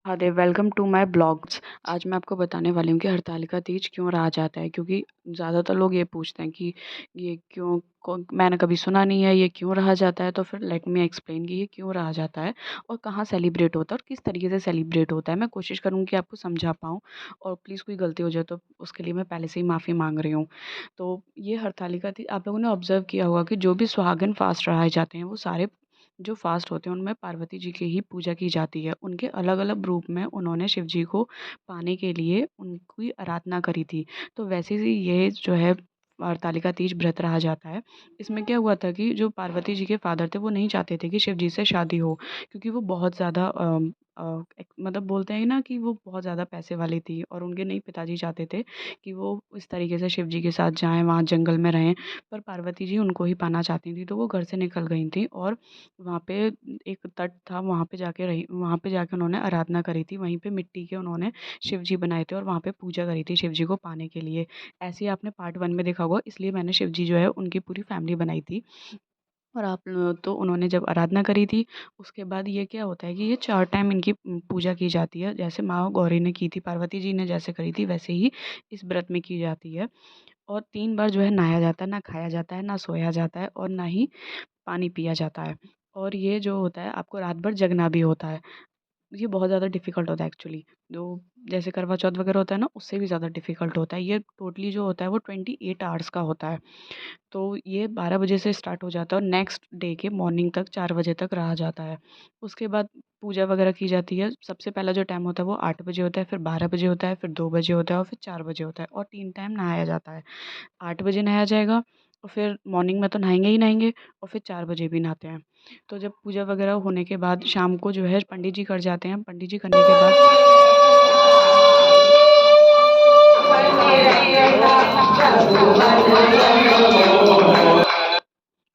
हाँ दे welcome to my blogs. आज मैं आपको बताने वाली हूँ कि हरतालिका तीज क्यों रहा जाता है, क्योंकि ज़्यादातर लोग ये पूछते हैं कि ये क्यों मैंने कभी सुना नहीं है, ये क्यों रहा जाता है। तो फिर लेट मी एक्सप्लेन कि ये क्यों रहा जाता है और कहाँ सेलिब्रेट होता है और किस तरीके से सेलिब्रेट होता है। मैं कोशिश करूँगी कि आपको समझा पाऊँ, और प्लीज़ कोई गलती हो जाए तो उसके लिए मैं पहले से ही माफ़ी मांग रही हूँ। तो ये हरतालिका तीज आप लोगों ने ऑब्जर्व किया होगा कि जो भी सुहागिन फास्ट रहाए जाते हैं वो सारे जो फ़ास्ट होते हैं उनमें पार्वती जी की ही पूजा की जाती है। उनके अलग-अलग रूप में उन्होंने शिव जी को पाने के लिए उनकी आराधना करी थी। तो वैसे ही ये जो है हरतालिका तीज व्रत रहा जाता है। इसमें क्या हुआ था कि जो पार्वती जी के फ़ादर थे वो नहीं चाहते थे कि शिव जी से शादी हो, क्योंकि वो बहुत ज़्यादा एक मतलब बोलते हैं ना कि वो बहुत ज़्यादा पैसे वाली थी, और उनके नहीं पिताजी चाहते थे कि वो इस तरीके से शिव जी के साथ जाएँ, वहाँ जंगल में रहें। पर पार्वती जी उनको ही पाना चाहती थी, तो वो घर से निकल गई थी और वहाँ पे एक तट था, वहाँ पे जाके रही, वहाँ पे जाके उन्होंने आराधना करी थी। वहीं पे मिट्टी के उन्होंने शिव जी बनाए थे और वहाँ पे पूजा करी थी शिव जी को पाने के लिए। ऐसे ही आपने पार्ट 1 में देखा होगा, इसलिए मैंने शिव जी जो है उनकी पूरी फैमिली बनाई थी। और तो उन्होंने जब आराधना करी थी, उसके बाद ये क्या होता है कि ये 4 टाइम इनकी पूजा की जाती है। जैसे माँ गौरी ने की थी, पार्वती जी ने जैसे करी थी, वैसे ही इस व्रत में की जाती है। और 3 बार जो है नहाया जाता है, ना खाया जाता है, ना सोया जाता है और ना ही पानी पिया जाता है। और ये जो होता है, आपको रात भर जगना भी होता है। ये बहुत ज़्यादा डिफ़िकल्ट होता है एक्चुअली। जो जैसे करवा चौथ वगैरह होता है ना, उससे भी ज़्यादा डिफ़िकल्ट होता है। ये टोटली जो होता है वो 28 आवर्स का होता है। तो ये 12 बजे से स्टार्ट हो जाता है और नेक्स्ट डे के मॉर्निंग तक 4 बजे तक रहा जाता है। उसके बाद पूजा वगैरह की जाती है। सबसे पहला जो टाइम होता है वो 8 बजे होता है, फिर 12 बजे होता है, फिर 2 बजे होता है और फिर 4 बजे होता है, और 3 टाइम नहाया जाता है। 8 बजे नहाया जाएगा और फिर मॉर्निंग में तो नहाएँगे ही नहाएँगे, और फिर 4 बजे भी नहाते हैं। तो जब पूजा वगैरह होने के बाद शाम को जो है पंडित जी कर जाते हैं। पंडित जी करने के बाद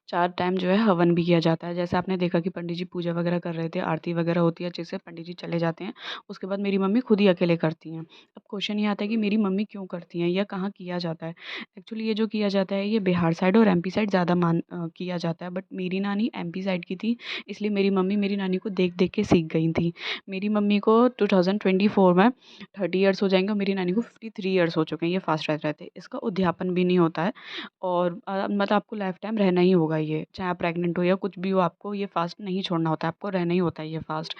4 टाइम जो है हवन भी किया जाता है। जैसे आपने देखा कि पंडित जी पूजा वगैरह कर रहे थे, आरती वगैरह होती है, अच्छे से पंडित जी चले जाते हैं। उसके बाद मेरी मम्मी खुद ही अकेले करती हैं। अब क्वेश्चन ये आता है कि मेरी मम्मी क्यों करती हैं या कहाँ किया जाता है? एक्चुअली ये जो किया जाता है ये बिहार साइड और एमपी साइड ज़्यादा किया जाता है, बट मेरी नानी एमपी साइड की थी, इसलिए मेरी मम्मी मेरी नानी को देख-देख के सीख गई थी। मेरी मम्मी को 2024 में 30 इयर्स हो जाएँगे और मेरी नानी को 53 इयर्स हो चुके हैं, ये फास्ट रहते-रहते। इसका उद्यापन भी नहीं होता है, और मतलब आपको लाइफ टाइम रहना ही होगा ये, चाहे आप प्रेग्नेंट हो या कुछ भी हो, आपको ये फ़ास्ट नहीं छोड़ना होता है, आपको रहना ही होता है ये फ़ास्ट।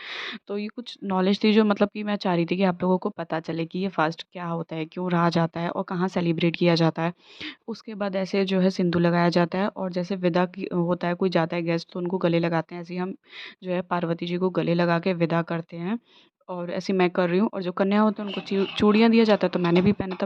तो ये कुछ नॉलेज थी जो मतलब कि मैं चाह रही थी कि आप लोगों को पता चले कि ये फ़ास्ट क्या होता है, क्यों रहा जाता है और कहाँ सेलिब्रेट किया जाता है। उसके बाद ऐसे जो है सिंदूर लगाया जाता है, और जैसे विदा की होता है, कोई जाता है गेस्ट तो उनको गले लगाते हैं, ऐसे ही हम जो है पार्वती जी को गले लगा के विदा करते हैं। और ऐसे मैं कर रही हूँ, और जो कन्या होते हैं उनको चूड़ियाँ दिया जाता है, तो मैंने भी पहना था।